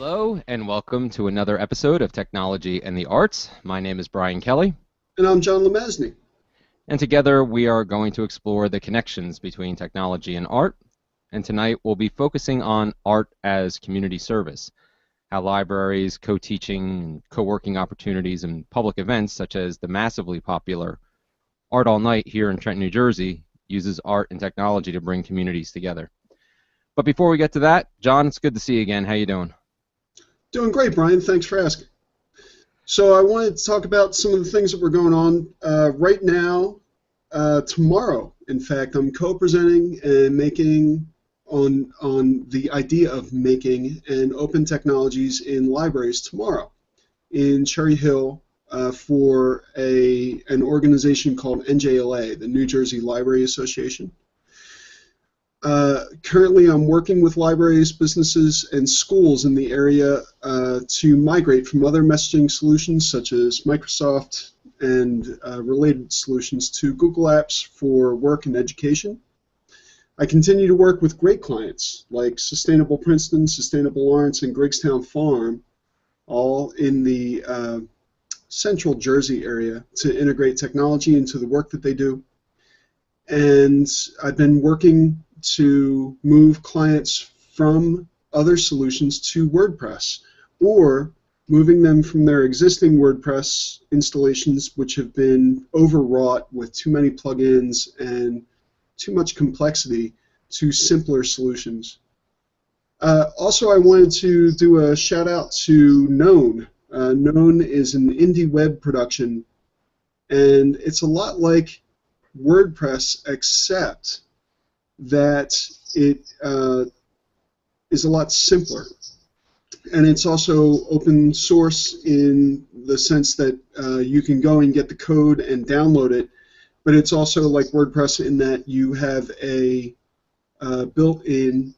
Hello, and welcome to another episode of Technology and the Arts. My name is Brian Kelly, And I'm John Lemesney. and together we are going to explore the connections between technology and art. And tonight we'll be focusing on art as community service, how libraries, co-teaching, and co-working opportunities, and public events such as the massively popular Art All Night here in Trenton, New Jersey, uses art and technology to bring communities together. But before we get to that, John, it's good to see you again. How you doing? Doing great, Brian. Thanks for asking. So I wanted to talk about some of the things that were going on right now. Tomorrow, in fact, I'm co-presenting and making on the idea of making and open technologies in libraries tomorrow in Cherry Hill for an organization called NJLA, the New Jersey Library Association. Currently, I'm working with libraries, businesses, and schools in the area to migrate from other messaging solutions such as Microsoft and related solutions to Google Apps for work and education. I continue to work with great clients like Sustainable Princeton, Sustainable Lawrence, and Griggstown Farm, all in the central Jersey area, to integrate technology into the work that they do. And I've been working to move clients from other solutions to WordPress, or moving them from their existing WordPress installations, which have been overwrought with too many plugins and too much complexity, to simpler solutions. Also, I wanted to do a shout out to Known. Known is an indie web production, and it's a lot like WordPress, except that it is a lot simpler. And it's also open source in the sense that you can go and get the code and download it, but it's also like WordPress in that you have a built-in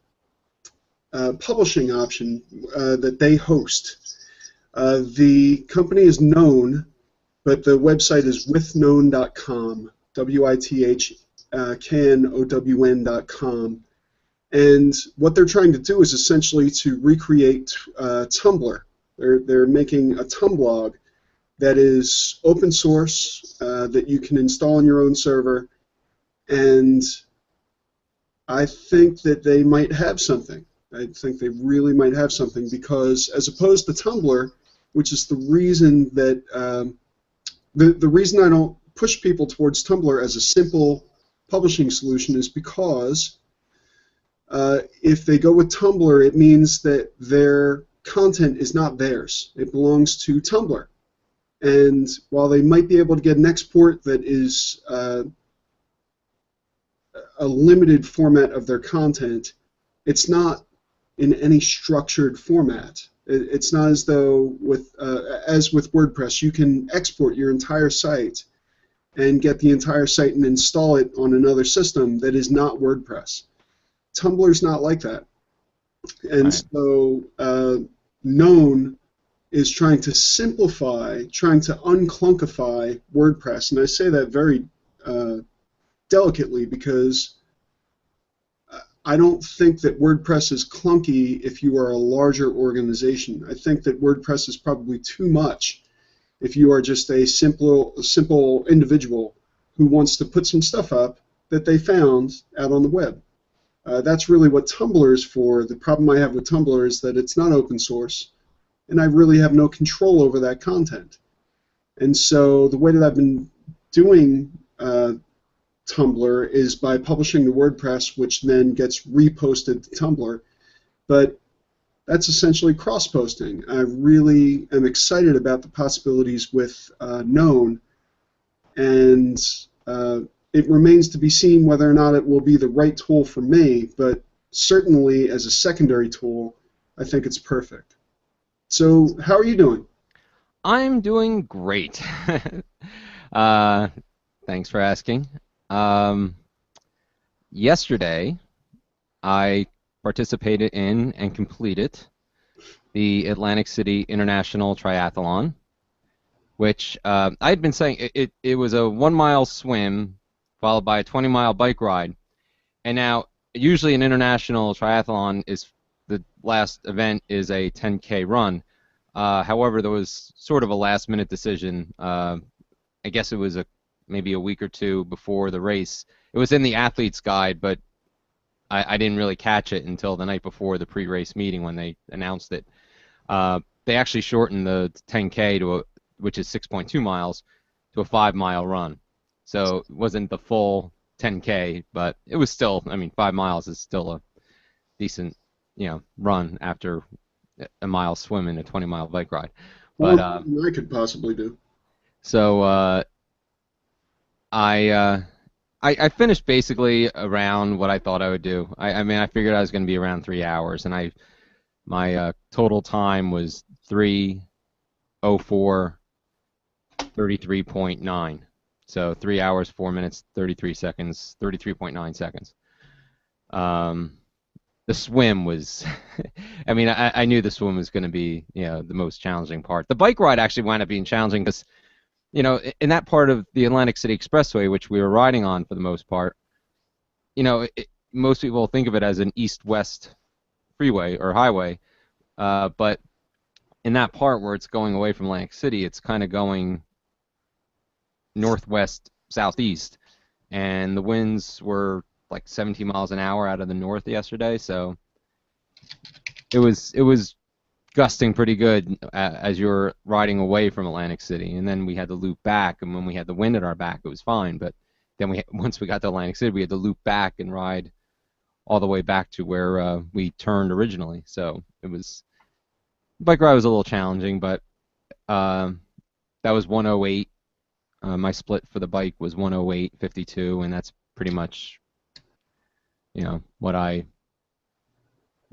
publishing option that they host. The company is Known, but the website is withknown.com, WITHKNOWN.com. And what they're trying to do is essentially to recreate Tumblr. They're making a Tumblr that is open source, that you can install on your own server, and I think that they might have something. I think they really might have something, because as opposed to Tumblr, which is the reason that the reason I don't push people towards Tumblr as a simple publishing solution is because if they go with Tumblr, it means that their content is not theirs. It belongs to Tumblr. And while they might be able to get an export that is a limited format of their content, it's not in any structured format. It's not as though, as with WordPress, you can export your entire site and get the entire site and install it on another system that is not WordPress. Tumblr's not like that. And Right. so Known is trying to simplify, trying to unclunkify WordPress. And I say that very delicately, because I don't think that WordPress is clunky if you are a larger organization. I think that WordPress is probably too much if you are just a simple individual who wants to put some stuff up that they found out on the web. That's really what Tumblr is for. The problem I have with Tumblr is that it's not open source, and I really have no control over that content. And so the way that I've been doing Tumblr is by publishing to WordPress, which then gets reposted to Tumblr. But that's essentially cross-posting. I really am excited about the possibilities with Known, and it remains to be seen whether or not it will be the right tool for me, but certainly as a secondary tool, I think it's perfect. So how are you doing? I'm doing great. Thanks for asking. Um, Yesterday, I participated in and completed the Atlantic City International Triathlon, which I'd been saying it was a 1 mile swim followed by a 20-mile bike ride. And now, usually an international triathlon is last event is a 10K run. However, there was sort of a last-minute decision. I guess it was maybe a week or two before the race. It was in the athlete's guide, but I didn't really catch it until the night before the pre-race meeting when they announced it. They actually shortened the 10K which is 6.2 miles, to a 5-mile run. So it wasn't the full 10K, but it was still, I mean, 5 miles is still a decent, run after a mile swim and a 20-mile bike ride. More But than I could possibly do. so I, uh, I finished basically around what I thought I would do. I mean, I figured I was going to be around 3 hours, and my total time was 3:04:33.9. So 3 hours, 4 minutes, 33 seconds, 33.9 seconds. The swim was, I mean, I knew the swim was going to be, the most challenging part. The bike ride actually wound up being challenging because, in that part of the Atlantic City Expressway, which we were riding on for the most part, most people think of it as an east-west freeway or highway, but in that part where it's going away from Atlantic City, it's kind of going northwest, southeast, and the winds were like 17 miles an hour out of the north yesterday, so it was gusting pretty good as you were riding away from Atlantic City, and then we had to loop back, and when we had the wind at our back, it was fine, but then once we got to Atlantic City, we had to loop back and ride all the way back to where we turned originally, so bike ride was a little challenging, but that was 108. My split for the bike was 108.52, and that's pretty much, what I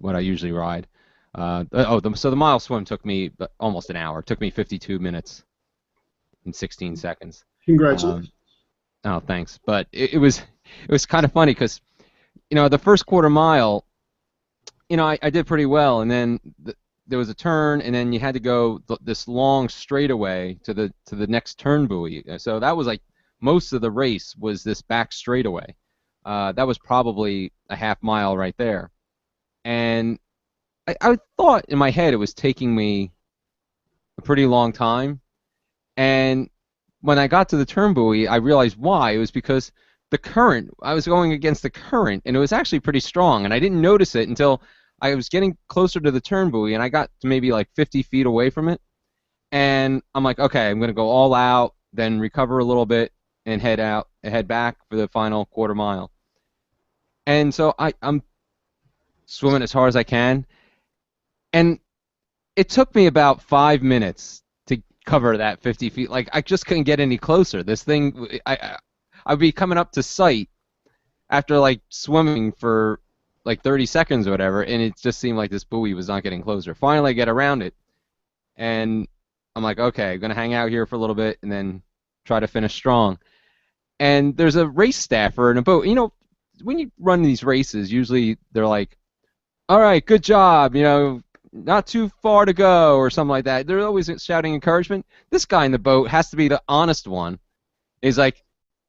usually ride. So the mile swim took me almost an hour. It took me 52 minutes and 16 seconds. Congratulations. Oh, thanks. But it was kind of funny because, the first quarter mile, I did pretty well, and then there was a turn, and then you had to go this long straightaway to the next turn buoy. So that was like most of the race was this back straightaway. That was probably a half mile right there, and I thought in my head it was taking me a pretty long time, and when I got to the turn buoy, I realized why. It was because the current. I was going against the current, and it was actually pretty strong, and I didn't notice it until I was getting closer to the turn buoy, and I got to maybe like 50 feet away from it, and I'm like, okay, I'm going to go all out, then recover a little bit, and head back for the final quarter mile. And so I'm swimming as hard as I can, and it took me about 5 minutes to cover that 50 feet. Like, I just couldn't get any closer. This thing, I'd be coming up to sight after like swimming for like 30 seconds or whatever, and it just seemed like this buoy was not getting closer. Finally, I get around it, and I'm like, okay, I'm going to hang out here for a little bit and then try to finish strong. And there's a race staffer in a boat. When you run these races, usually they're like, all right, good job, not too far to go or something like that. They're always shouting encouragement. This guy in the boat has to be the honest one. He's like,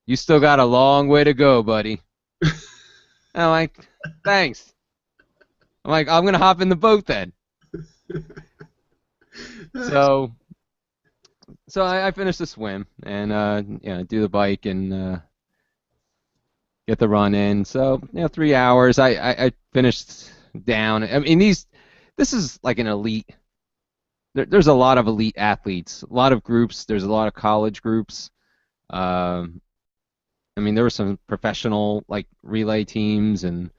you still got a long way to go, buddy. And I'm like, thanks. I'm like, I'm going to hop in the boat then. So I finished the swim and do the bike and get the run in. So 3 hours. I finished down. I mean this is like an elite. There's a lot of elite athletes, a lot of groups. There's a lot of college groups. I mean there were some professional like relay teams and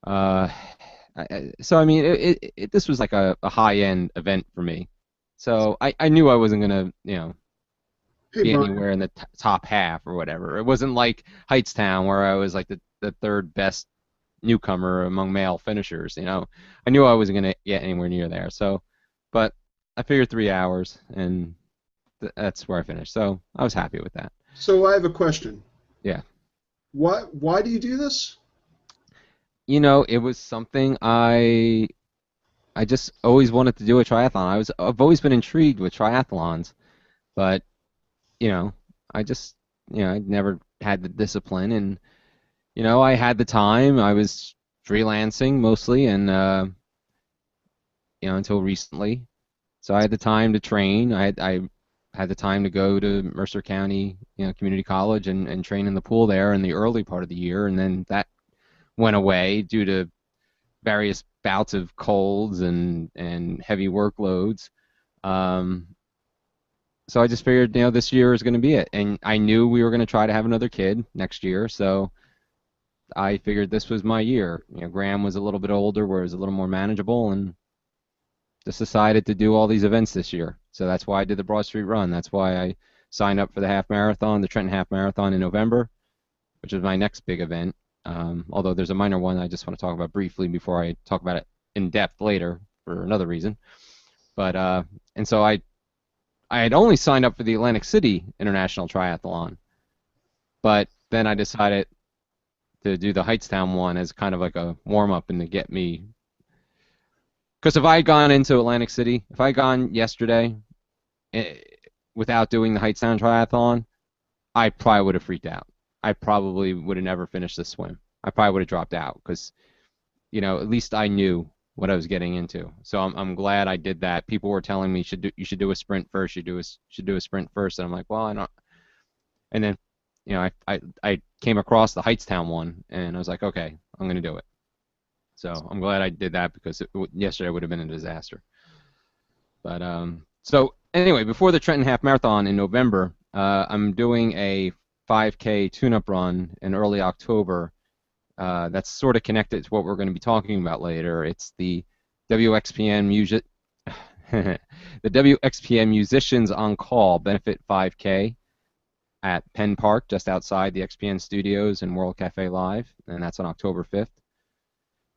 so I mean this was like a high end event for me. So I knew I wasn't gonna be anywhere in the top half or whatever. It wasn't like Heightstown where I was like the third best newcomer among male finishers. I knew I wasn't gonna get anywhere near there. So, but I figured 3 hours, and that's where I finished. So I was happy with that. So I have a question. Yeah. Why do you do this? It was something I just always wanted to do a triathlon. I've always been intrigued with triathlons, but I just I never had the discipline, and I had the time. I was freelancing mostly, and until recently. So I had the time to train. I had the time to go to Mercer County, Community College and train in the pool there in the early part of the year, and then that went away due to various bouts of colds and heavy workloads. Um, so I just figured, this year is going to be it, and I knew we were going to try to have another kid next year, so I figured this was my year. Graham was a little bit older, where it was a little more manageable, and just decided to do all these events this year. So that's why I did the Broad Street Run. That's why I signed up for the half marathon, the Trenton Half Marathon in November, which is my next big event. Although there's a minor one I just want to talk about briefly before I talk about it in depth later for another reason. But and so I had only signed up for the Atlantic City International Triathlon, but then I decided to do the Heightstown one as kind of like a warm up and to get me. Because if I had gone into Atlantic City, if I had gone yesterday eh, without doing the Heightstown Triathlon, I probably would have freaked out. I probably would have never finished the swim. I probably would have dropped out because, at least I knew what I was getting into. So I'm glad I did that. People were telling me you should do a sprint first. Should do a sprint first, and I'm like, well, I don't. And then, I came across the Heightstown one, and I was like, okay, I'm gonna do it. So I'm glad I did that because yesterday would have been a disaster. But so anyway, before the Trenton Half Marathon in November, I'm doing a 5K tune-up run in early October. That's sort of connected to what we're going to be talking about later. It's the WXPN the WXPN Musicians on Call Benefit 5K at Penn Park, just outside the XPN Studios and World Cafe Live, and that's on October 5th.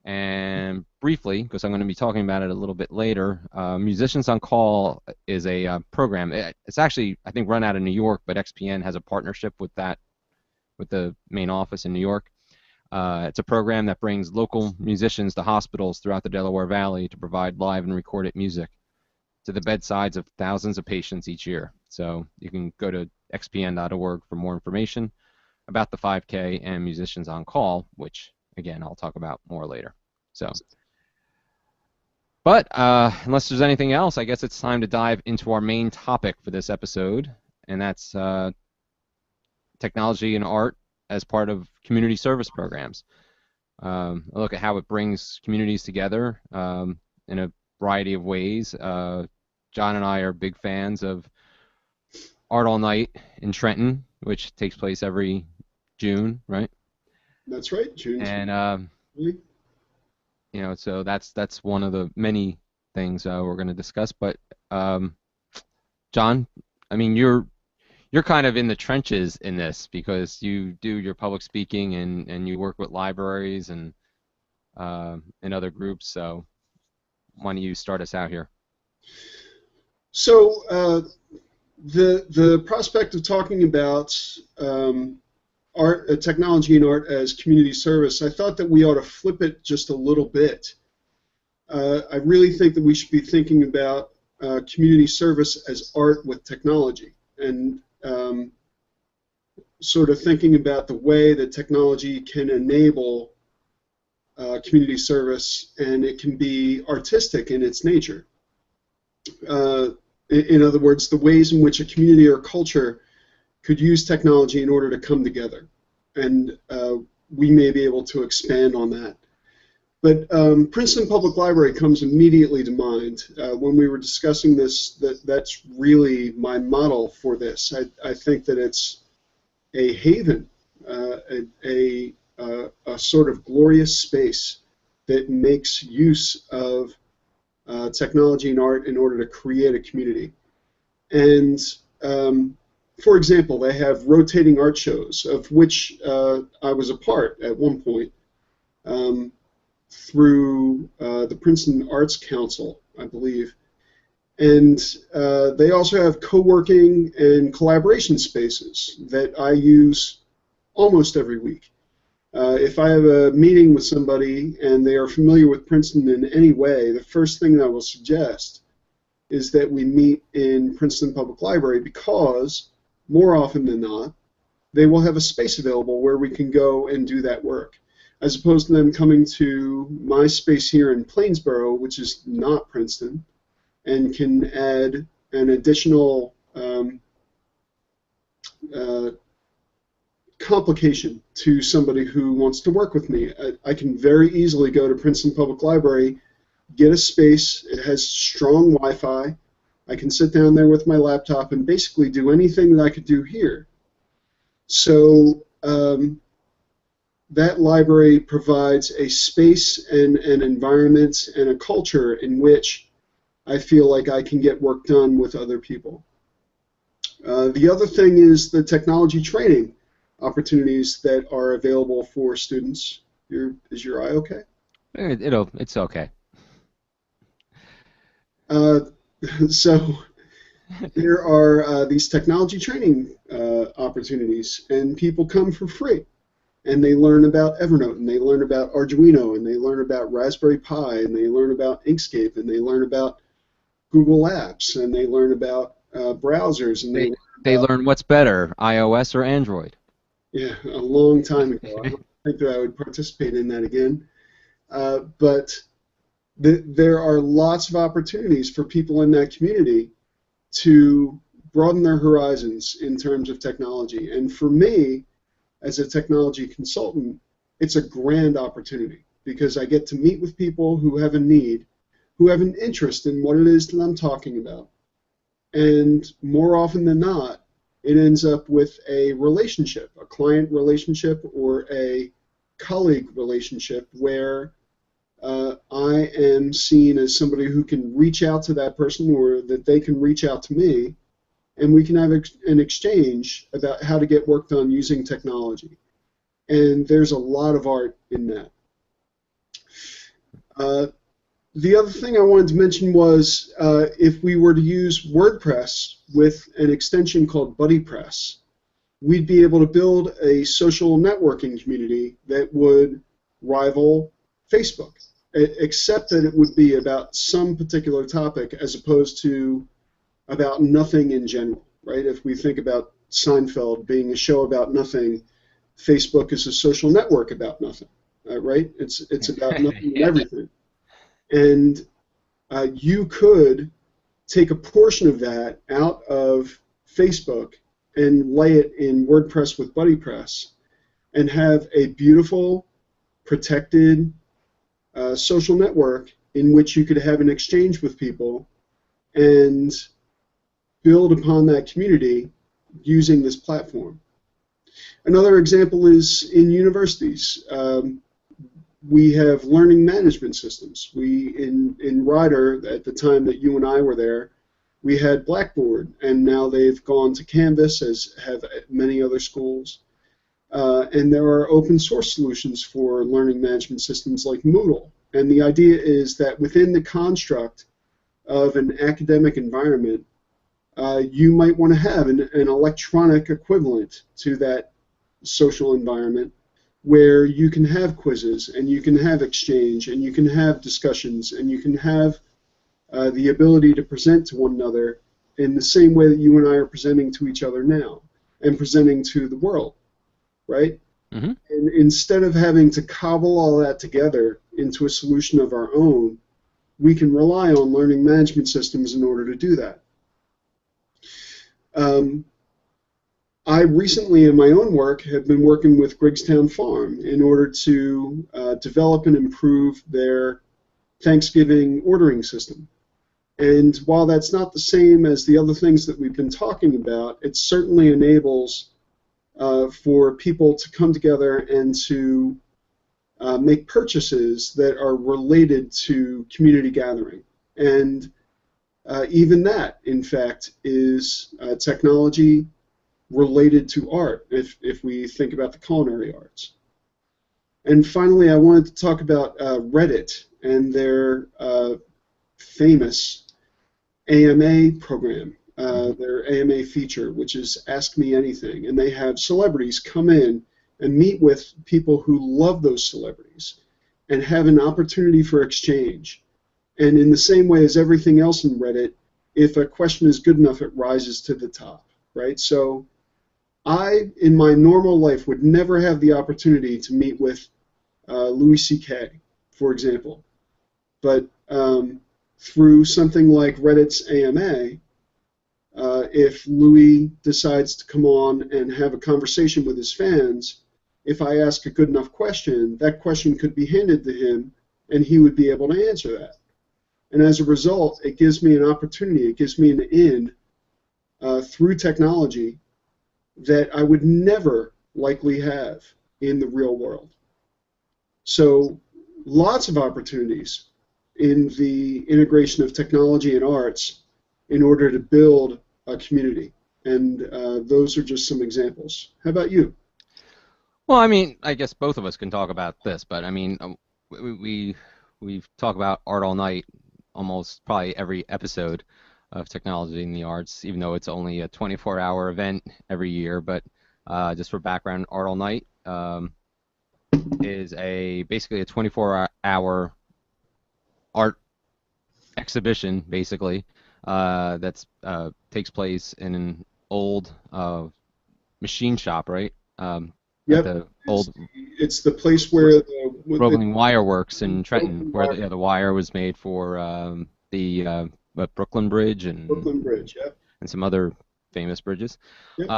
And briefly, because I'm going to be talking about it a little bit later, Musicians on Call is a program. It's actually, I think, run out of New York, but XPN has a partnership with the main office in New York. It's a program that brings local musicians to hospitals throughout the Delaware Valley to provide live and recorded music to the bedsides of thousands of patients each year. So you can go to xpn.org for more information about the 5K and Musicians on Call, which, again, I'll talk about more later. So, but unless there's anything else, I guess it's time to dive into our main topic for this episode, and that's technology and art as part of community service programs. A look at how it brings communities together in a variety of ways. John and I are big fans of Art All Night in Trenton, which takes place every June, right? That's right, June. And so that's one of the many things we're going to discuss. But John, I mean, you're kind of in the trenches in this because you do your public speaking and you work with libraries and other groups. So why don't you start us out here? So the prospect of talking about art, technology and art as community service, I thought that we ought to flip it just a little bit. I really think that we should be thinking about community service as art with technology, and sort of thinking about the way that technology can enable community service, and it can be artistic in its nature. In other words, the ways in which a community or culture could use technology in order to come together. And we may be able to expand on that. But Princeton Public Library comes immediately to mind. When we were discussing this, that's really my model for this. I think that it's a haven, a sort of glorious space that makes use of technology and art in order to create a community. And for example, they have rotating art shows, of which I was a part at one point through the Princeton Arts Council, I believe. And they also have co-working and collaboration spaces that I use almost every week. If I have a meeting with somebody and they are familiar with Princeton in any way, the first thing that I will suggest is that we meet in Princeton Public Library, because more often than not, they will have a space available where we can go and do that work. as opposed to them coming to my space here in Plainsboro, which is not Princeton, and can add an additional uh, complication to somebody who wants to work with me. I can very easily go to Princeton Public Library, get a space, it has strong Wi-Fi, I can sit down there with my laptop and basically do anything that I could do here. So that library provides a space and an environment and a culture in which I feel like I can get work done with other people. The other thing is the technology training opportunities that are available for students. Is your eye okay? It's okay. So there are these technology training opportunities, and people come for free, and they learn about Evernote, and they learn about Arduino, and they learn about Raspberry Pi, and they learn about Inkscape, and they learn about Google Apps, and they learn about browsers, and they learn what's better, iOS or Android. Yeah, a long time ago. I don't think that I would participate in that again. But there are lots of opportunities for people in that community to broaden their horizons in terms of technology. And for me, as a technology consultant, it's a grand opportunity because I get to meet with people who have a need, who have an interest in what it is that I'm talking about. And more often than not, it ends up with a relationship, a client relationship or a colleague relationship where I am seen as somebody who can reach out to that person or that they can reach out to me, and we can have an exchange about how to get work done using technology. And there's a lot of art in that. The other thing I wanted to mention was if we were to use WordPress with an extension called BuddyPress, we'd be able to build a social networking community that would rival Facebook, except that it would be about some particular topic as opposed to about nothing in general, right? If we think about Seinfeld being a show about nothing, Facebook is a social network about nothing, right? It's about nothing and everything. And you could take a portion of that out of Facebook and lay it in WordPress with BuddyPress and have a beautiful, protected social network in which you could have an exchange with people and build upon that community using this platform. Another example is in universities. We have learning management systems. In Ryder, at the time that you and I were there, we had Blackboard, and now they've gone to Canvas, as have many other schools. And there are open source solutions for learning management systems like Moodle. And the idea is that within the construct of an academic environment, you might want to have an electronic equivalent to that social environment where you can have quizzes and you can have exchange and you can have discussions and you can have the ability to present to one another in the same way that you and I are presenting to each other now and presenting to the world, right? Mm-hmm. And instead of having to cobble all that together into a solution of our own, we can rely on learning management systems in order to do that. I recently, in my own work, have been working with Griggstown Farm in order to develop and improve their Thanksgiving ordering system. And while that's not the same as the other things that we've been talking about, it certainly enables for people to come together and to make purchases that are related to community gathering. And even that, in fact, is technology related to art, if we think about the culinary arts. And finally, I wanted to talk about Reddit and their famous AMA program, their AMA feature, which is Ask Me Anything. And they have celebrities come in and meet with people who love those celebrities and have an opportunity for exchange. And in the same way as everything else in Reddit, if a question is good enough, it rises to the top, right? So I, in my normal life, would never have the opportunity to meet with Louis C.K., for example. But through something like Reddit's AMA, if Louis decides to come on and have a conversation with his fans, if I ask a good enough question, that question could be handed to him, and he would be able to answer that. And as a result, it gives me an opportunity, it gives me an in through technology that I would never likely have in the real world. So lots of opportunities in the integration of technology and arts in order to build a community. And those are just some examples. How about you? Well, I mean, I guess both of us can talk about this, but I mean, we've talked about art all night, almost probably every episode of technology in the arts, even though it's only a 24-hour event every year. But just for background, art all night is basically a 24-hour art exhibition, basically, that's takes place in an old machine shop, right? At Yep, the old it's the place where Rolling Wire Works in Trenton, Brooklyn where Wire, the wire was made for the Brooklyn Bridge Brooklyn Bridge. Yep, and some other famous bridges. yep.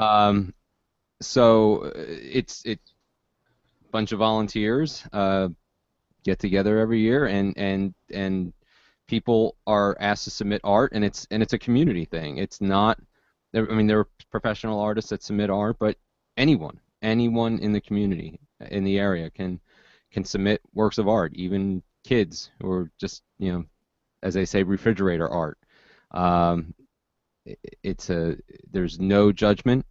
So it's a bunch of volunteers get together every year, and people are asked to submit art, and it's a community thing. It's not, I mean, there are professional artists that submit art, but anyone in the community, in the area, can submit works of art, even kids, or just, as they say, refrigerator art. Um, there's no judgment,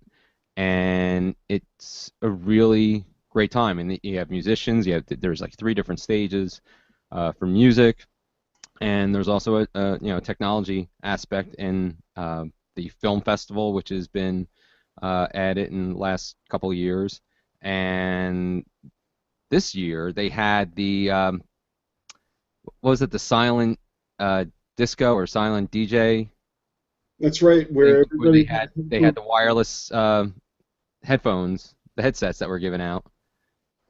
and it's a really great time. And you have musicians. There's like 3 different stages for music, and there's also a technology aspect in the film festival, which has been added in the last couple of years. And this year they had the what was it, the silent disco or silent DJ That's right, thing, where where everybody. they had the wireless headphones, the headsets that were given out,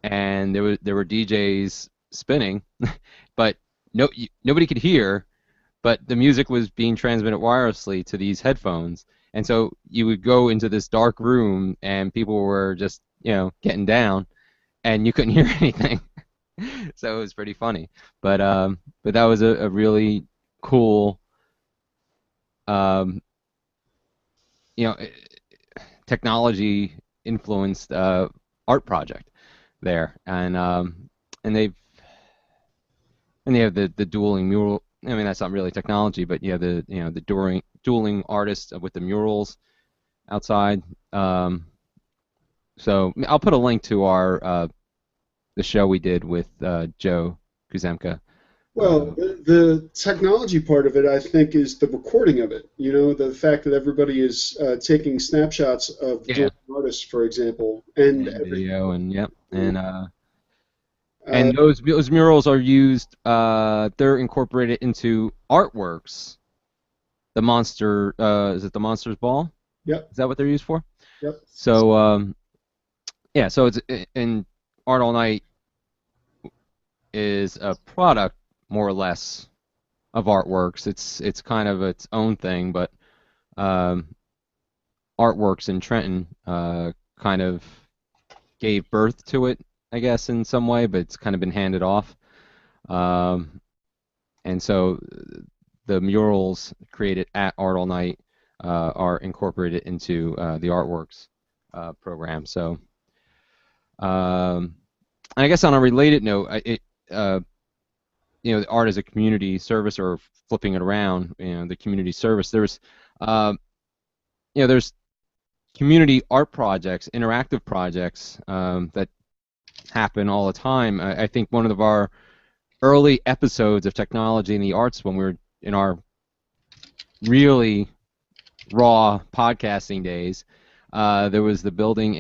and there were DJs spinning, but nobody could hear, but the music was being transmitted wirelessly to these headphones, and so you would go into this dark room and people were just getting down, and you couldn't hear anything. So it was pretty funny, but that was a really cool um, you know technology influenced art project there, and they've and they have the dueling mural. I mean, that's not really technology, but you have the dueling artists with the murals outside. So I'll put a link to our the show we did with Joe Kuzemka. Well, the technology part of it, I think, is the recording of it. The fact that everybody is taking snapshots of Yeah, dueling artists, for example, and and video, and yep, uh, and those murals are used. They're incorporated into artworks. The monster, is it the Monsters Ball? yep, Is that what they're used for? yep. So yeah, so it's in Art All Night is a product more or less of artworks. It's kind of its own thing, but um, Artworks in Trenton kind of gave birth to it, I guess, in some way, but it's kind of been handed off. Um, and so the murals created at Art All Night are incorporated into the Artworks program. So, and I guess on a related note, the art as a community service, or flipping it around, the community service. There's community art projects, interactive projects that happen all the time. I think one of our early episodes of Technology in the Arts, when we were in our really raw podcasting days, there was the building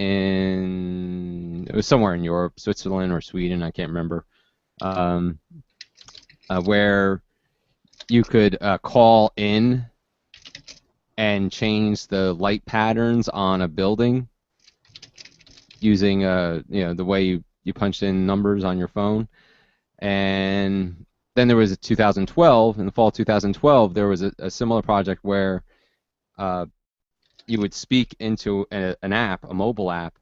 it was somewhere in Europe, Switzerland or Sweden, I can't remember, where you could call in and change the light patterns on a building using the way you you punched in numbers on your phone. And then there was a 2012, in the fall of 2012, there was a similar project where uh, you would speak into an app, a mobile app,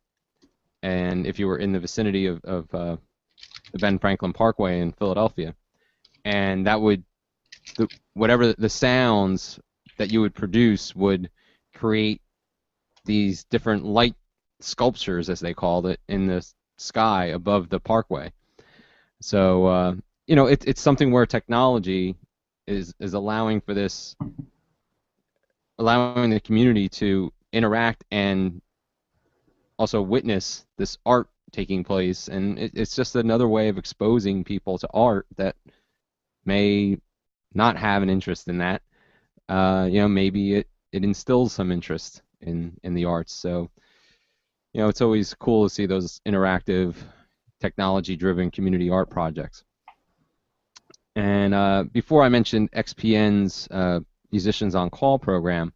and if you were in the vicinity of the Ben Franklin Parkway in Philadelphia, and that would whatever the sounds that you would produce would create these different light sculptures, as they called it, in the sky above the parkway. So it's something where technology is allowing for this, allowing the community to interact and also witness this art taking place, and it's just another way of exposing people to art that may not have an interest in that. Maybe it instills some interest in the arts. So it's always cool to see those interactive, technology-driven community art projects. And before I mentioned XPN's Musicians on Call program,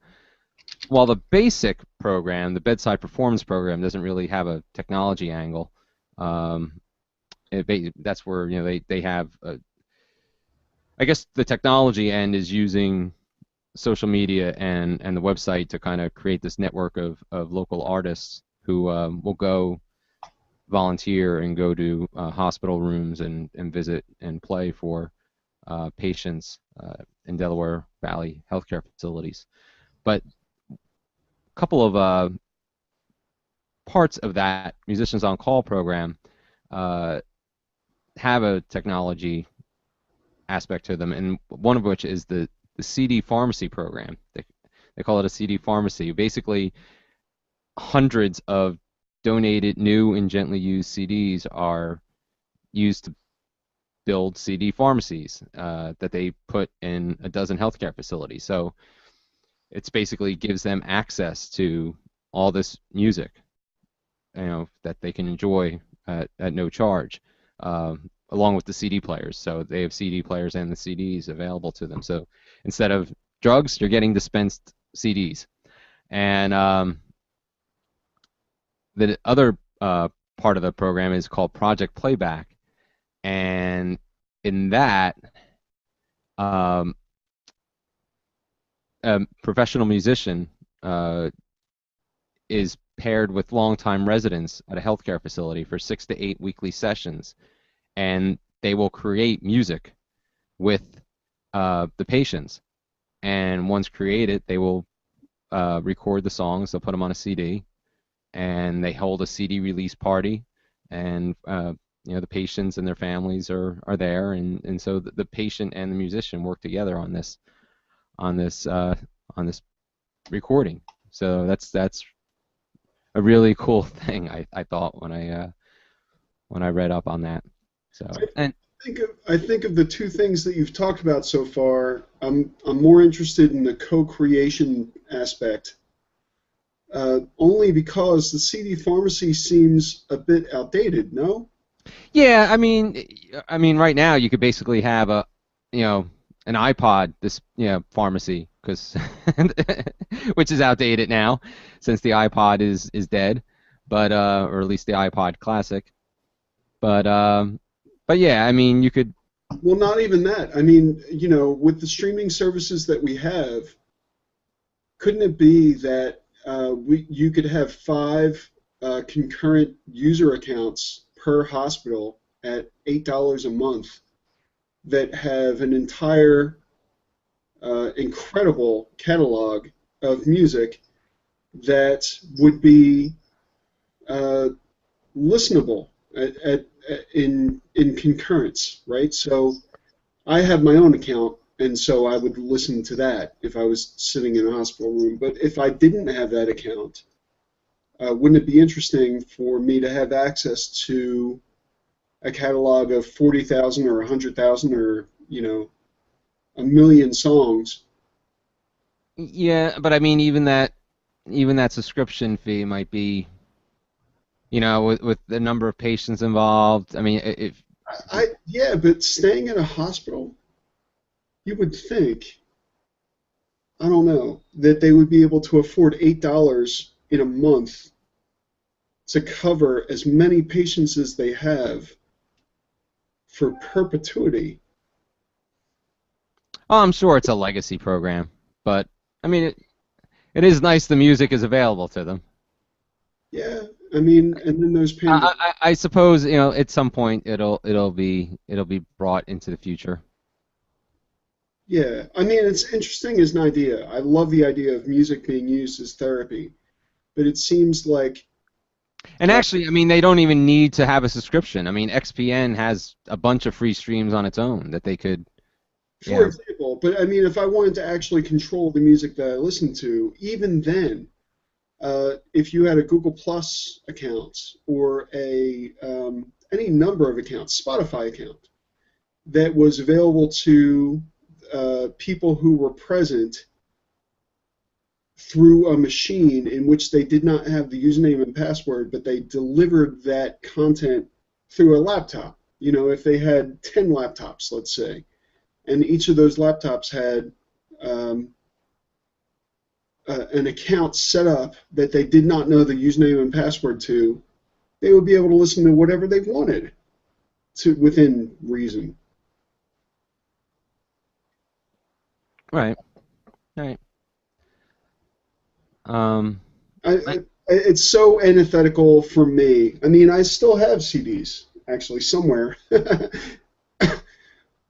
while the basic program, the bedside performance program, doesn't really have a technology angle, that's where they have. I guess the technology end is using social media and the website to kind of create this network of local artists who will go volunteer and go to hospital rooms and visit and play for patients in Delaware Valley healthcare facilities. But a couple of parts of that Musicians on Call program have a technology aspect to them, and one of which is the CD pharmacy program. They call it a CD pharmacy. Basically, hundreds of donated new and gently used CDs are used to build CD pharmacies that they put in a dozen healthcare facilities. So it's basically gives them access to all this music, that they can enjoy at no charge, along with the CD players. So they have CD players and the CDs available to them. So instead of drugs, you're getting dispensed CDs. And the other part of the program is called Project Playback. And in that, a professional musician is paired with longtime residents at a healthcare facility for 6 to 8 weekly sessions, and they will create music with the patients. And once created, they will record the songs. They'll put them on a CD, and they hold a CD release party, and the patients and their families are there, and so the patient and the musician work together on this recording. So that's a really cool thing, I thought when I read up on that. So and I think of the two things that you've talked about so far. I'm more interested in the co-creation aspect, only because the CD pharmacy seems a bit outdated. No? yeah, I mean, right now you could basically have an iPod, this pharmacy, because which is outdated now, since the iPod is dead, but or at least the iPod Classic. But yeah, I mean, you could. Well, not even that. I mean, with the streaming services that we have, couldn't it be that you could have 5 concurrent user accounts per hospital at $8 a month that have an entire incredible catalog of music that would be listenable in concurrence, right? So I have my own account, and so I would listen to that if I was sitting in a hospital room. But if I didn't have that account, wouldn't it be interesting for me to have access to a catalog of 40,000 or 100,000 or a million songs? Yeah, but I mean, even that subscription fee might be, with the number of patients involved. I mean, if Yeah, but staying in a hospital, you would think, I don't know, that they would be able to afford $8 in a month to cover as many patients as they have for perpetuity. Oh, I'm sure it's a legacy program, but I mean, it is nice the music is available to them. Yeah, I mean, and then there's Pandora. I suppose at some point it'll be brought into the future. Yeah, I mean, it's interesting as an idea. I love the idea of music being used as therapy, but it seems like, And uh, actually, I mean, they don't even need to have a subscription. I mean, XPN has a bunch of free streams on its own that they could, you for know. example, but I mean, if I wanted to actually control the music that I listen to, even then, if you had a Google Plus account or a any number of accounts, Spotify account that was available to people who were present through a machine in which they did not have the username and password, but they delivered that content through a laptop. You know, if they had 10 laptops, let's say, and each of those laptops had um, an account set up that they did not know the username and password to, they would be able to listen to whatever they wanted to within reason. Right, right. Um, I, I, it's so antithetical for me. I mean, I still have CDs actually somewhere,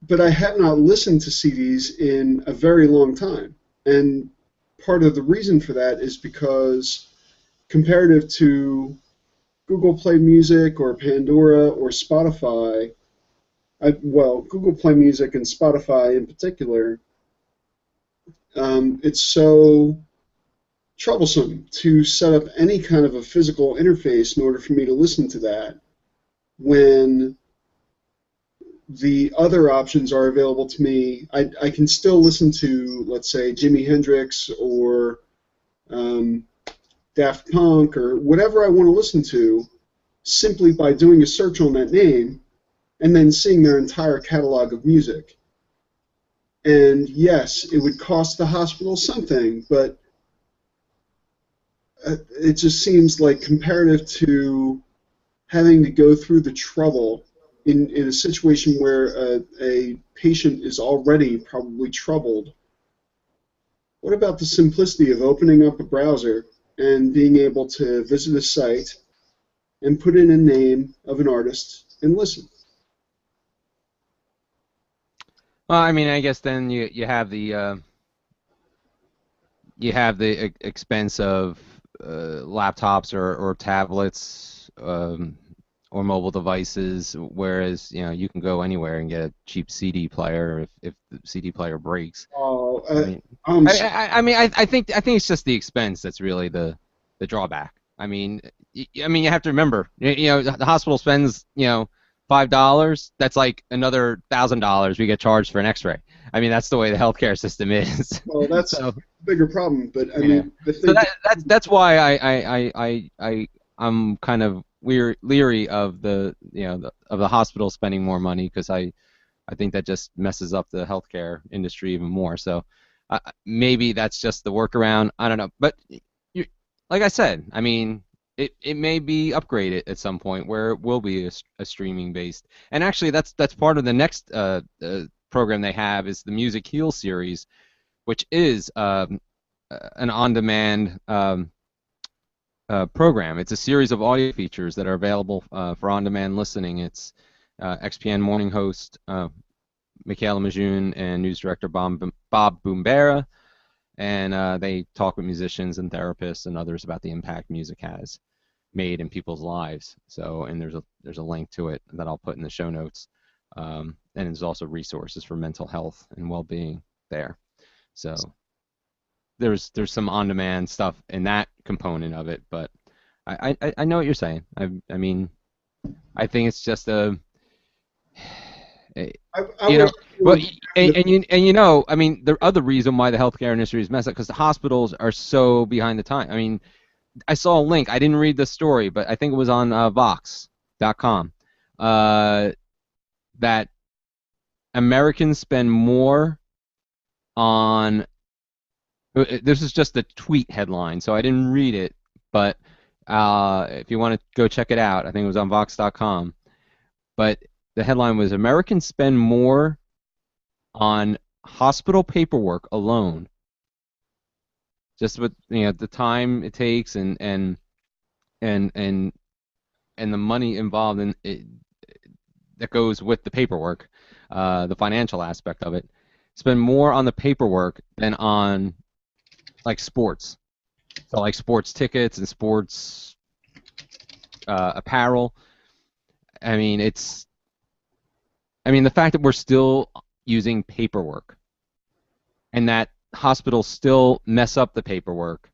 but I have not listened to CDs in a very long time. And part of the reason for that is because comparative to Google Play Music or Pandora or Spotify, well, Google Play Music and Spotify in particular, it's so troublesome to set up any kind of a physical interface in order for me to listen to that when the other options are available to me. I can still listen to, let's say, Jimi Hendrix or um, Daft Punk or whatever I want to listen to simply by doing a search on that name and then seeing their entire catalog of music. And yes, it would cost the hospital something, but it just seems like comparative to having to go through the trouble in a situation where a patient is already probably troubled. What about the simplicity of opening up a browser and being able to visit a site and put in a name of an artist and listen? well, I mean, I guess then you have the expense of laptops or tablets or mobile devices, whereas you can go anywhere and get a cheap CD player if the CD player breaks. Oh, I mean, I'm I think it's just the expense that's really the drawback. I mean, you have to remember, the hospital spends $5. That's like another $1,000 we get charged for an X-ray. I mean, that's the way the healthcare system is. well, that's So a bigger problem, but I yeah. mean, I So think that's why I'm kind of leery of the hospital spending more money, because I think that just messes up the healthcare industry even more. So maybe that's just the workaround. I don't know. But you, like I said, I mean, it may be upgraded at some point where it will be a streaming based. And actually, that's part of the next program they have is the Music Heal series, which is an on-demand program. It's a series of audio features that are available for on-demand listening. It's XPN morning host Michaela Majun and news director Bob Boombera, and they talk with musicians and therapists and others about the impact music has made in people's lives. So, and there's a link to it that I'll put in the show notes. And there's also resources for mental health and well-being there. So there's some on-demand stuff in that component of it, but I know what you're saying. I mean, I think it's just a I you would know, argue well, with I mean, the other reason why the healthcare industry is messed up because the hospitals are so behind the time. I mean, I saw a link. I didn't read the story, but I think it was on Vox.com that Americans spend more on. This is just a tweet headline, so I didn't read it, but If you want to go check it out, I think it was on Vox.com. But the headline was Americans spend more on hospital paperwork alone, just with the time it takes and and and the money involved in it that goes with the paperwork, the financial aspect of it. Spend more on the paperwork than on like sports. So like sports tickets and sports apparel. I mean, the fact that we're still using paperwork and that hospitals still mess up the paperwork,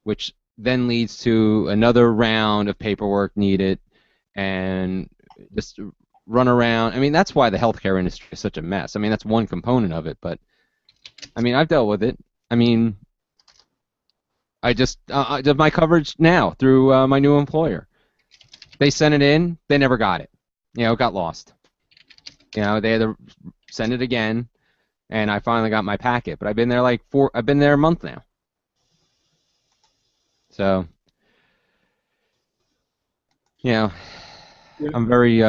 which then leads to another round of paperwork needed and just run around. I mean, that's why the healthcare industry is such a mess. I mean, that's one component of it, but I mean, I've dealt with it. I mean, I did my coverage now through my new employer. They sent it in, they never got it. It got lost. They had to send it again, and I finally got my packet. But I've been there I've been there a month now. So, Yeah. I'm very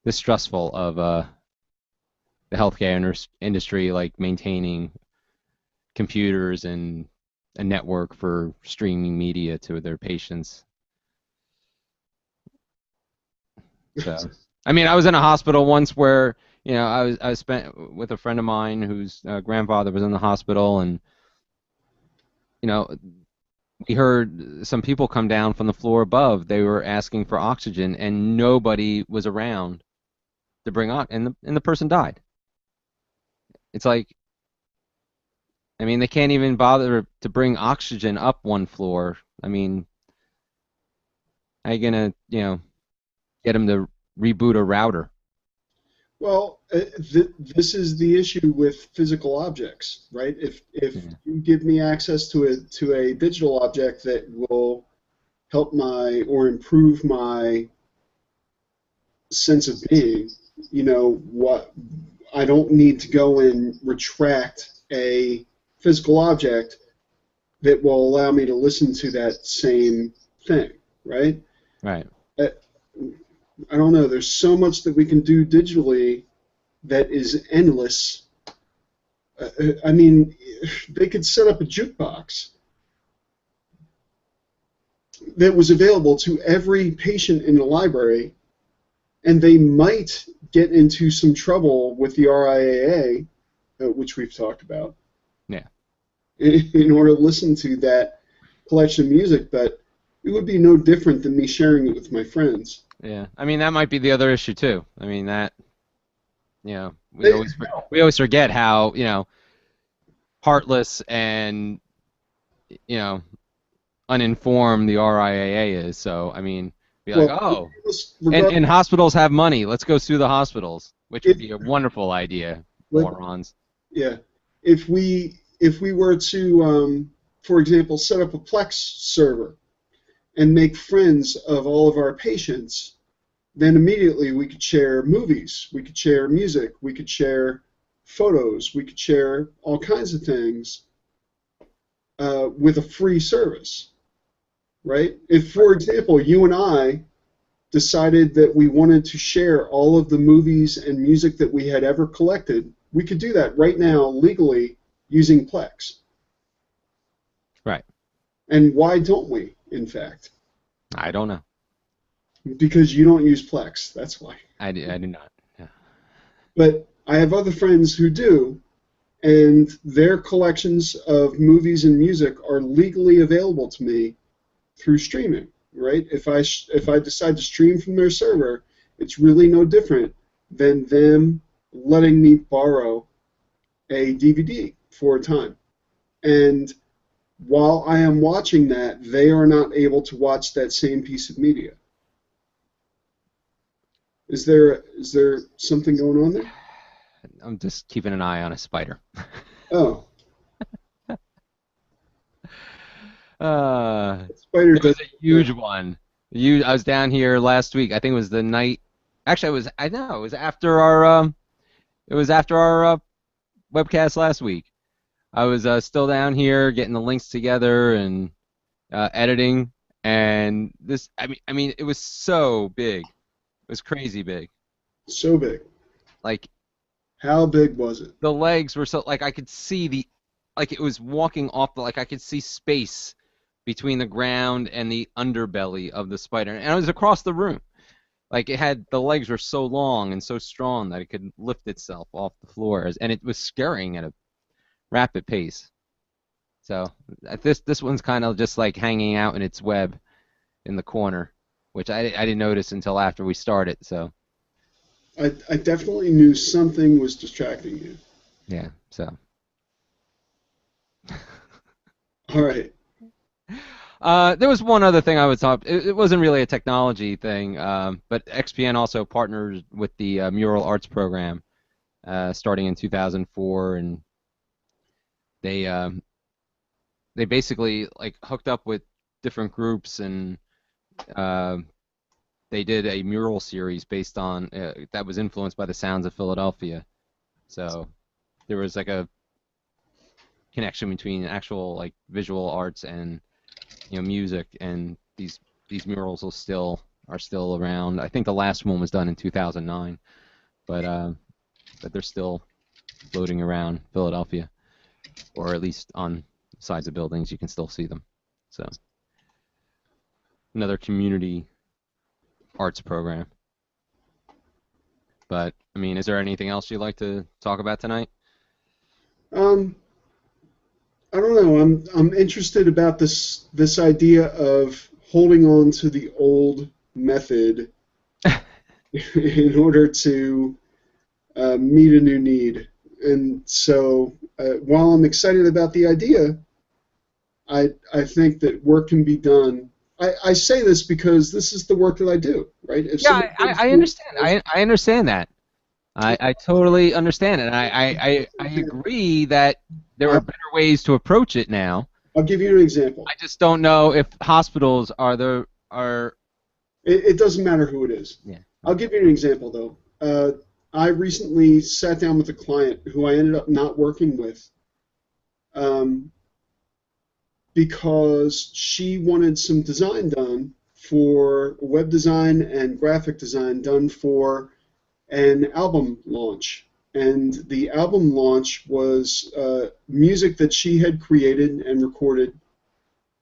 distrustful of the healthcare industry, like maintaining computers and a network for streaming media to their patients. So, I mean, I was in a hospital once where I was spent with a friend of mine whose grandfather was in the hospital, and you know we heard some people come down from the floor above. They were asking for oxygen, and nobody was around to bring and the person died. It's like, I mean, they can't even bother to bring oxygen up one floor. I mean, how you gonna get them to reboot a router? Well, this is the issue with physical objects, right? If Yeah. you give me access to a digital object that will help my or improve my sense of being, what I don't need to go and retract a physical object that will allow me to listen to that same thing, right? Right. Uh, I don't know. There's so much that we can do digitally that is endless. I mean, they could set up a jukebox that was available to every patient in the library, and they might get into some trouble with the RIAA, which we've talked about, Yeah. in order to listen to that collection of music, but it would be no different than me sharing it with my friends. Yeah. I mean, that might be the other issue too. I mean, that we They, always forget how heartless and you know uninformed the RIAA is. So I mean, be like, well, oh, regardless, and hospitals have money. Let's go sue the hospitals, which would if, be a wonderful idea, like, morons. yeah, if we were to, for example, set up a Plex server and make friends of all of our patients, then immediately we could share movies, we could share music, we could share photos, we could share all kinds of things with a free service, right? If, for example, you and I decided that we wanted to share all of the movies and music that we had ever collected, we could do that right now legally using Plex. Right. And why don't we, in fact? I don't know. Because you don't use Plex, that's why. I do not. Yeah. But I have other friends who do, and their collections of movies and music are legally available to me through streaming, right? If I decide to stream from their server, it's really no different than them letting me borrow a DVD for a time. And while I am watching that, they are not able to watch that same piece of media. Is there something going on there? I'm just keeping an eye on a spider. Oh, spider It was does. a huge one. I was down here last week. I think it was the night. Actually, I know it was after our webcast last week. I was still down here getting the links together and editing, And this, I mean, it was so big. It was crazy big. So big. Like How big was it? the legs were so like I could see like it was walking off the like I could see space between the ground and the underbelly of the spider, and it was across the room. Like it had the legs were so long and so strong that it could lift itself off the floor, and it was scurrying at a rapid pace. So this one's kind of just like hanging out in its web in the corner, which I didn't notice until after we started. So I definitely knew something was distracting you. yeah, so. All right. There was one other thing I would talk. It wasn't really a technology thing, but XPN also partners with the Mural Arts program starting in 2004, and they they basically like hooked up with different groups, and uh, they did a mural series based on that was influenced by the sounds of Philadelphia. So there was like a connection between actual like visual arts and music, and these murals are still around. I think the last one was done in 2009, but they're still floating around Philadelphia, or at least on sides of buildings you can still see them. So another community arts program. But I mean, is there anything else you'd like to talk about tonight? Um, I don't know. I'm interested about this idea of holding on to the old method in order to meet a new need. And so, while I'm excited about the idea, I think that work can be done. I say this because this is the work that I do, right? If Yeah, someone comes I to me, understand. I understand that. I totally understand it, and I agree that there are I'll, better ways to approach it now. I'll give you an example. I just don't know if hospitals are. It doesn't matter who it is. Yeah. I'll give you an example, though. I recently sat down with a client who I ended up not working with um, because she wanted some design done for web design and graphic design done for an album launch. And the album launch was music that she had created and recorded,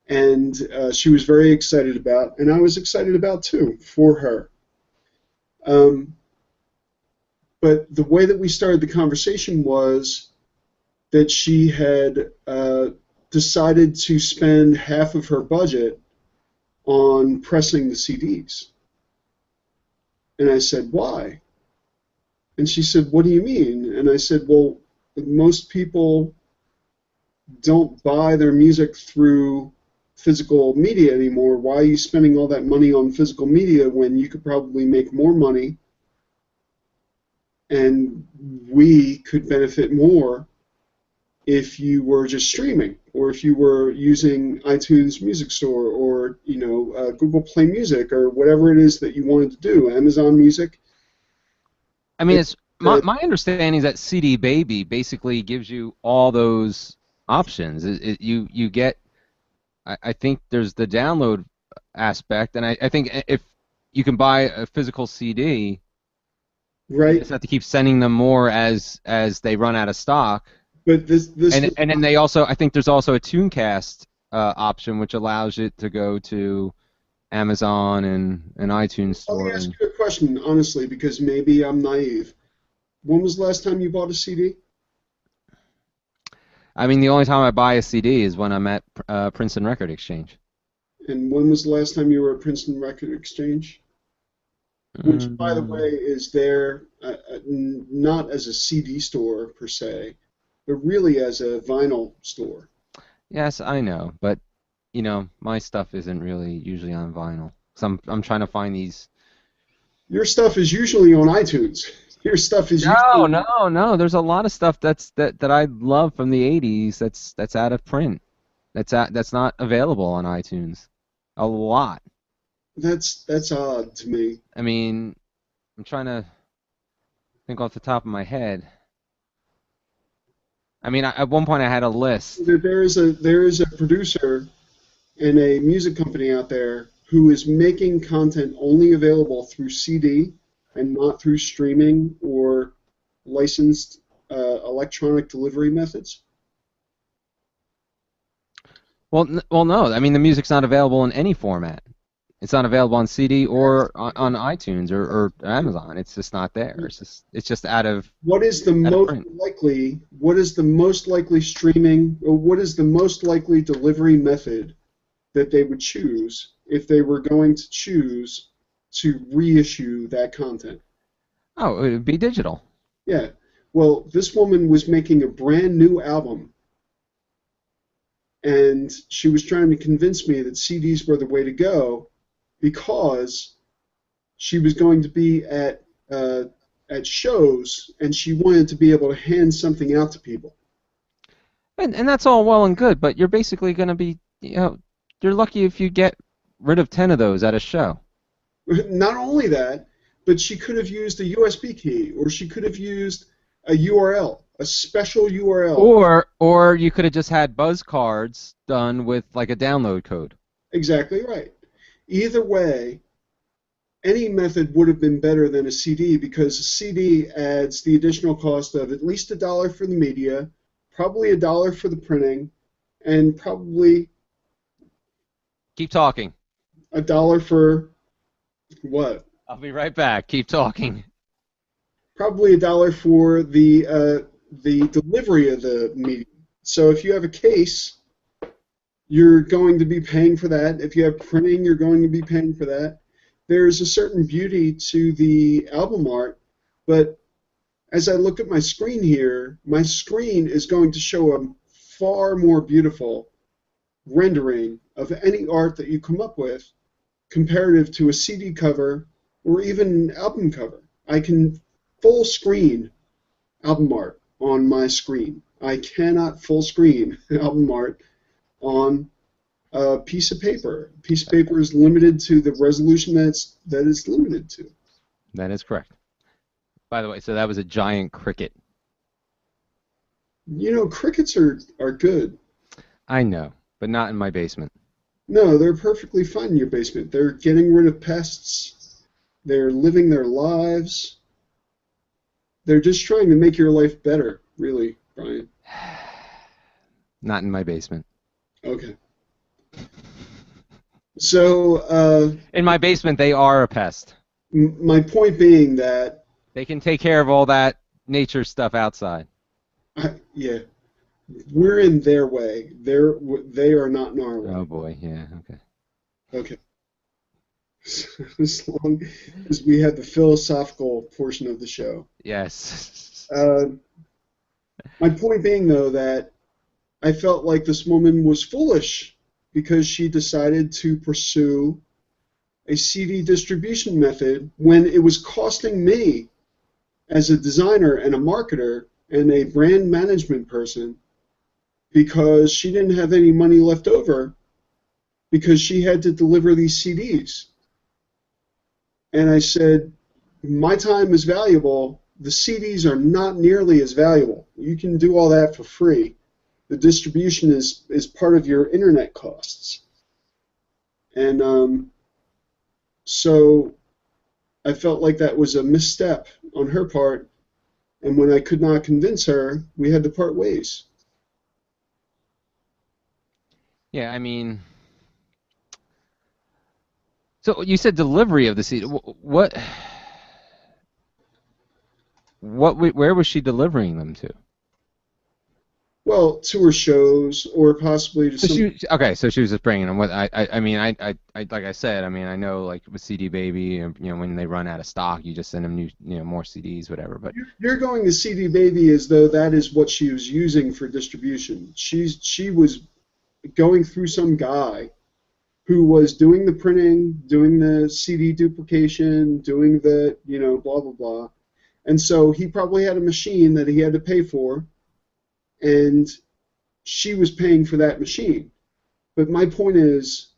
and she was very excited about, and I was excited about too for her. Um, but the way that we started the conversation was that she had decided to spend half of her budget on pressing the CDs. And I said, why? And she said, what do you mean? And I said, well, most people don't buy their music through physical media anymore. Why are you spending all that money on physical media when you could probably make more money and we could benefit more if you were just streaming, or if you were using iTunes Music Store, or Google Play Music, or whatever it is that you wanted to do, Amazon Music. I mean, It, it's my understanding is that CD Baby basically gives you all those options. You get. I think there's the download aspect, and I think if you can buy a physical CD, you right, just have to keep sending them more as they run out of stock. but this was And then they also, I think there's also a TuneCast option which allows it to go to Amazon and iTunes let me Store. ask And you a question, honestly, because maybe I'm naive. When was the last time you bought a CD? I mean, the only time I buy a CD is when I'm at Princeton Record Exchange. And when was the last time you were at Princeton Record Exchange? Which, by the way, Mm, is there not as a CD store per se, but really as a vinyl store. yes, I know, but my stuff isn't really usually on vinyl. So I'm trying to find these. Your stuff is usually on iTunes. Your stuff is No, usually. no, no. There's a lot of stuff that I love from the '80s that's out of print. That's not available on iTunes. A lot. That's odd to me. I mean, I'm trying to think off the top of my head. I mean, at one point I had a list. There is a producer and a music company out there who is making content only available through CD and not through streaming or licensed electronic delivery methods? Well, no. I mean, the music's not available in any format. It's not available on CD or on iTunes or Amazon. It's just not there. It's just What is the out of most print. likely? What is the most likely streaming, or what is the most likely delivery method that they would choose if they were going to choose to reissue that content? Oh, it would be digital. Yeah. Well, this woman was making a brand new album, and she was trying to convince me that CDs were the way to go because she was going to be at shows and she wanted to be able to hand something out to people. And that's all well and good, but you're basically going to be, you're lucky if you get rid of 10 of those at a show. Not only that, but she could have used a USB key, or she could have used a URL, a special URL. Or you could have just had buzz cards done with like a download code. Exactly right. Either way, any method would have been better than a CD because a CD adds the additional cost of at least $1 for the media, probably $1 for the printing, and probably Keep talking. $1 for what? I'll be right back. Keep talking. Probably $1 for the delivery of the media. So if you have a case, you're going to be paying for that. If you have printing, you're going to be paying for that. There's a certain beauty to the album art, but as I look at my screen here, my screen is going to show a far more beautiful rendering of any art that you come up with comparative to a CD cover or even an album cover. I can full screen album art on my screen. I cannot full screen album art on a piece of paper. A piece of paper is limited to the resolution that it's limited to. That is correct. By the way, so that was a giant cricket. You know, crickets are good. I know, but not in my basement. No, they're perfectly fine in your basement. They're getting rid of pests. They're living their lives. They're just trying to make your life better, really, Brian. Not in my basement. Okay. So, In my basement, they are a pest. my point being that, They can take care of all that nature stuff outside. yeah, we're in their way. They are not in our way. Oh boy, yeah, okay. Okay. As long as we have the philosophical portion of the show. Yes. My point being, though, that I felt like this woman was foolish because she decided to pursue a CD distribution method when it was costing me, as a designer and a marketer and a brand management person, because she didn't have any money left over because she had to deliver these CDs. And I said, my time is valuable. The CDs are not nearly as valuable. You can do all that for free. The distribution is part of your internet costs. And so I felt like that was a misstep on her part. And when I could not convince her, we had to part ways. Yeah, I mean, so you said delivery of the CD. Where was she delivering them to? Well, to her shows or possibly to some. So she was just bringing them with. I mean, like I said, I mean, I know like with CD Baby, when they run out of stock, you just send them more CDs, whatever. But You're going to CD Baby as though that is what she was using for distribution. She was going through some guy who was doing the printing, doing the CD duplication, doing the, blah, blah, blah. And so he probably had a machine that he had to pay for, and she was paying for that machine. But my point is,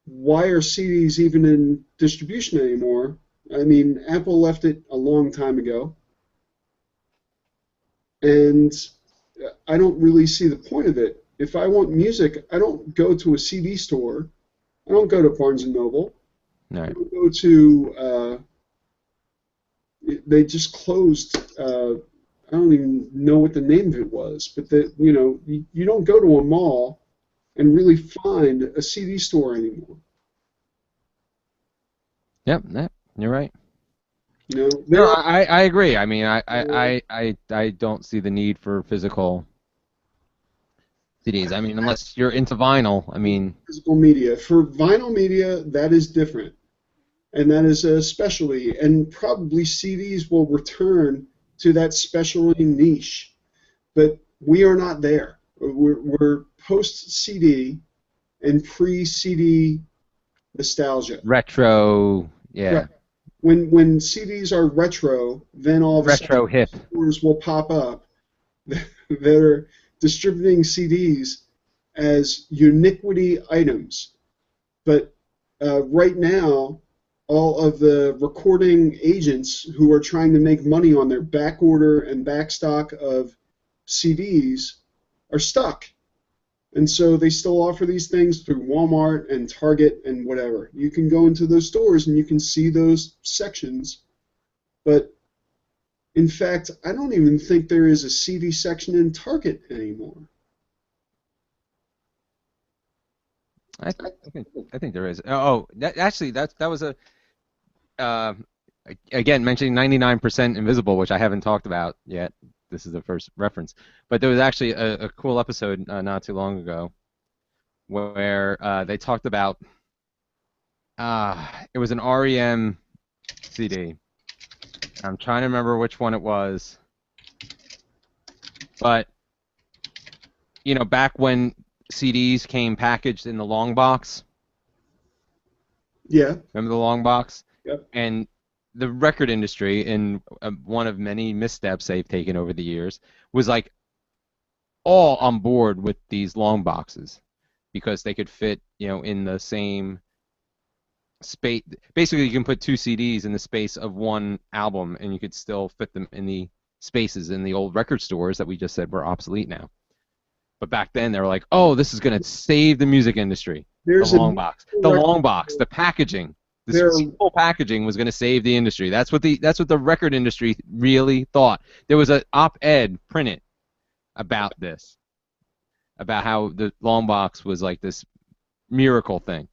why are CDs even in distribution anymore? I mean, Apple left it a long time ago, and I don't really see the point of it if I want music, I don't go to a CD store. I don't go to Barnes and Noble. All I right. don't go to. They just closed. I don't even know what the name of it was, but you don't go to a mall and really find a CD store anymore. Yep. Yep. You're right. No, There are I agree. I mean, uh, I don't see the need for physical CDs. I mean, unless you're into vinyl. I mean, physical media. For vinyl media, that is different, and that is a specialty. And probably CDs will return to that specialty niche, but we are not there. We're post CD and pre CD nostalgia. retro. Right. Yeah. When CDs are retro, then all of a sudden Retro hip. stores will pop up that are distributing CDs as uniquity items. But right now, all of the recording agents who are trying to make money on their back order and back stock of CDs are stuck. And so they still offer these things through Walmart and Target and whatever. You can go into those stores and you can see those sections. But in fact, I don't even think there is a CD section in Target anymore. I, I think there is. Oh, actually, that was a uh, again mentioning 99% Invisible, which I haven't talked about yet. This is the first reference, but there was actually a cool episode not too long ago where they talked about it was an REM CD. I'm trying to remember which one it was, but back when CDs came packaged in the long box. Yeah. Remember the long box? Yep. And the record industry, in one of many missteps they've taken over the years, was like all on board with these long boxes because they could fit, in the same space. Basically, you can put two CDs in the space of one album, and you could still fit them in the spaces in the old record stores that we just said were obsolete now. But back then, they were like, "Oh, this is going to save the music industry." The There's a long new box, record. the packaging, this There, simple packaging was going to save the industry. That's what the record industry really thought. There was an op-ed printed about this, about how the long box was like this miracle thing.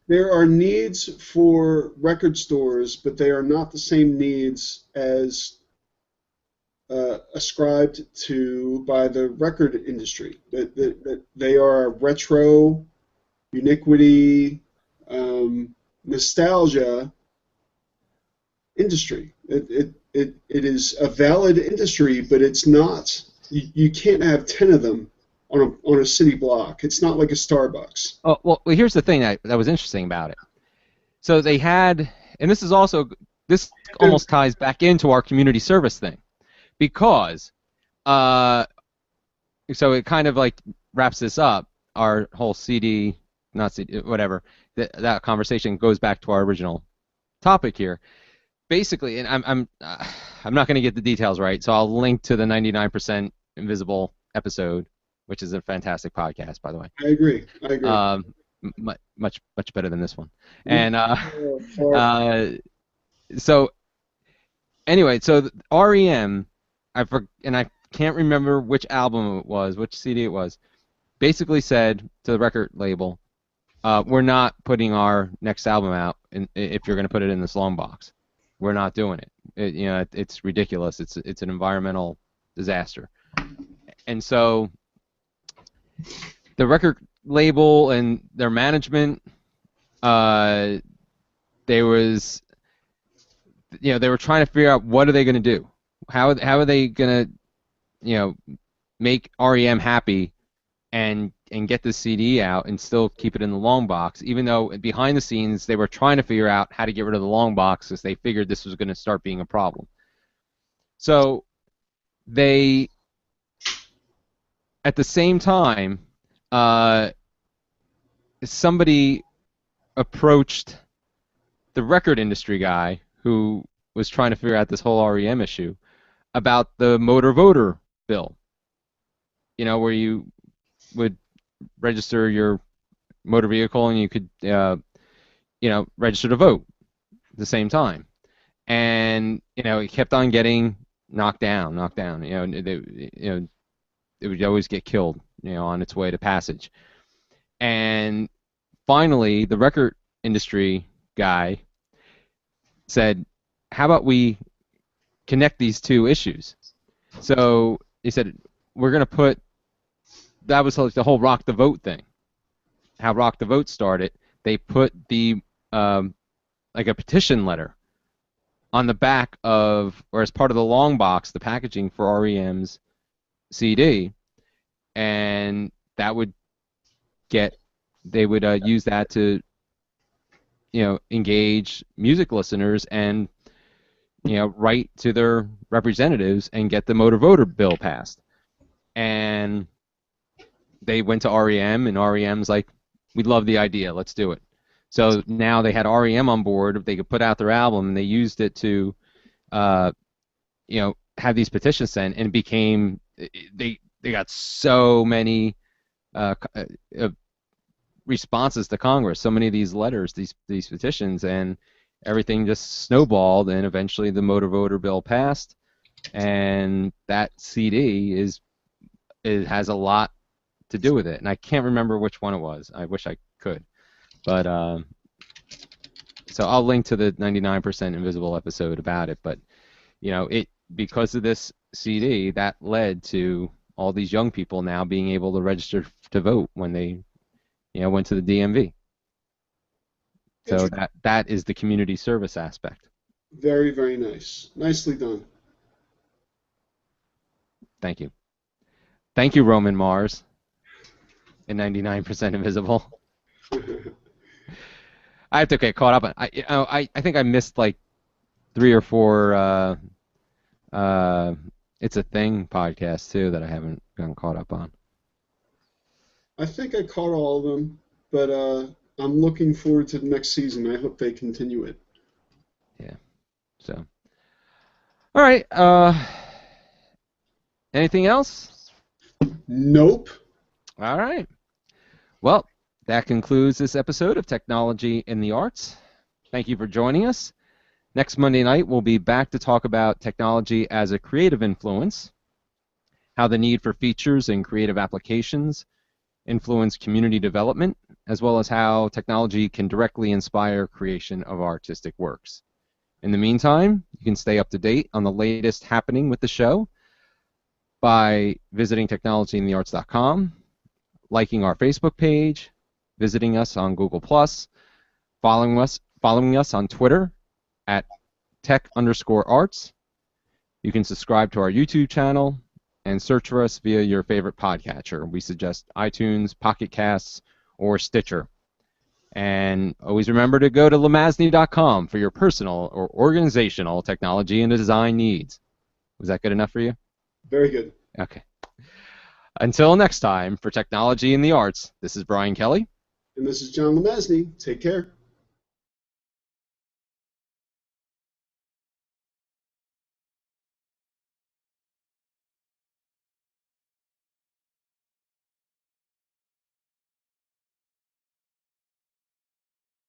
there are needs for record stores, but they are not the same needs as ascribed to by the record industry. That they are retro, uniquity, nostalgia industry. It is a valid industry, but it's not. You can't have 10 of them on a city block. It's not like a Starbucks. Oh, well, here's the thing that was interesting about it. So they had, and this almost ties back into our community service thing, because so it kind of like wraps this up. Our whole CD, not CD, whatever, that conversation goes back to our original topic here. Basically, and I'm not going to get the details right, so I'll link to the 99% Invisible episode, which is a fantastic podcast, by the way. I agree. I agree. Much better than this one. We And far. uh, so anyway, so REM, and I can't remember which album it was, which CD it was, basically said to the record label, we're not putting our next album out if you're going to put it in this long box. We're not doing it. It's ridiculous. It's an environmental disaster. And so the record label and their management, they were trying to figure out what are they going to do. How are they going to make REM happy and get the CD out and still keep it in the long box, even though behind the scenes they were trying to figure out how to get rid of the long box because they figured this was going to start being a problem. So they, at the same time, somebody approached the record industry guy who was trying to figure out this whole REM issue about the motor voter bill, where you would register your motor vehicle, and you could register to vote at the same time. And it kept on getting knocked down, knocked down. It would always get killed, on its way to passage. And finally, the record industry guy said, "How about we connect these two issues?" So he said, "We're going to put." That was like the whole Rock the Vote thing. How Rock the Vote started, they put the like a petition letter on the back of, or as part of the long box, the packaging for REM's CD, and that would they would use that to, engage music listeners and, write to their representatives and get the motor voter bill passed. And they went to REM, and REM's like, "We love the idea, let's do it." So now they had REM on board. They could put out their album, and they used it to, have these petitions sent, and it became they got so many responses to Congress, so many of these letters, these petitions, and everything just snowballed, and eventually the motor voter bill passed, and that CD it has a lot to do with it, and I can't remember which one it was. I wish I could, but so I'll link to the 99% Invisible episode about it. But because of this CD, that led to all these young people now being able to register to vote when they went to the DMV. So that is the community service aspect. Very, very nice. Nicely done. Thank you. Thank you, Roman Mars, in 99% Invisible. I have to get caught up. I think I missed like 3 or 4 It's a Thing podcasts too that I haven't gotten caught up on. I think I caught all of them, but I'm looking forward to the next season. I hope they continue it. Yeah. So. All right. Anything else? Nope. All right. Well, that concludes this episode of Technology in the Arts. Thank you for joining us. Next Monday night, we'll be back to talk about technology as a creative influence, how the need for features and creative applications influence community development, as well as how technology can directly inspire creation of artistic works. In the meantime, you can stay up to date on the latest happening with the show by visiting technologyinthearts.com, liking our Facebook page, visiting us on Google+, following us on Twitter at tech_arts. You can subscribe to our YouTube channel and search for us via your favorite podcatcher. We suggest iTunes, Pocket Casts, or Stitcher. And always remember to go to lemastny.com for your personal or organizational technology and design needs. Was that good enough for you? Very good. Okay. Until next time, for Technology in the Arts, this is Brian Kelly. And this is John Lemastny. Take care.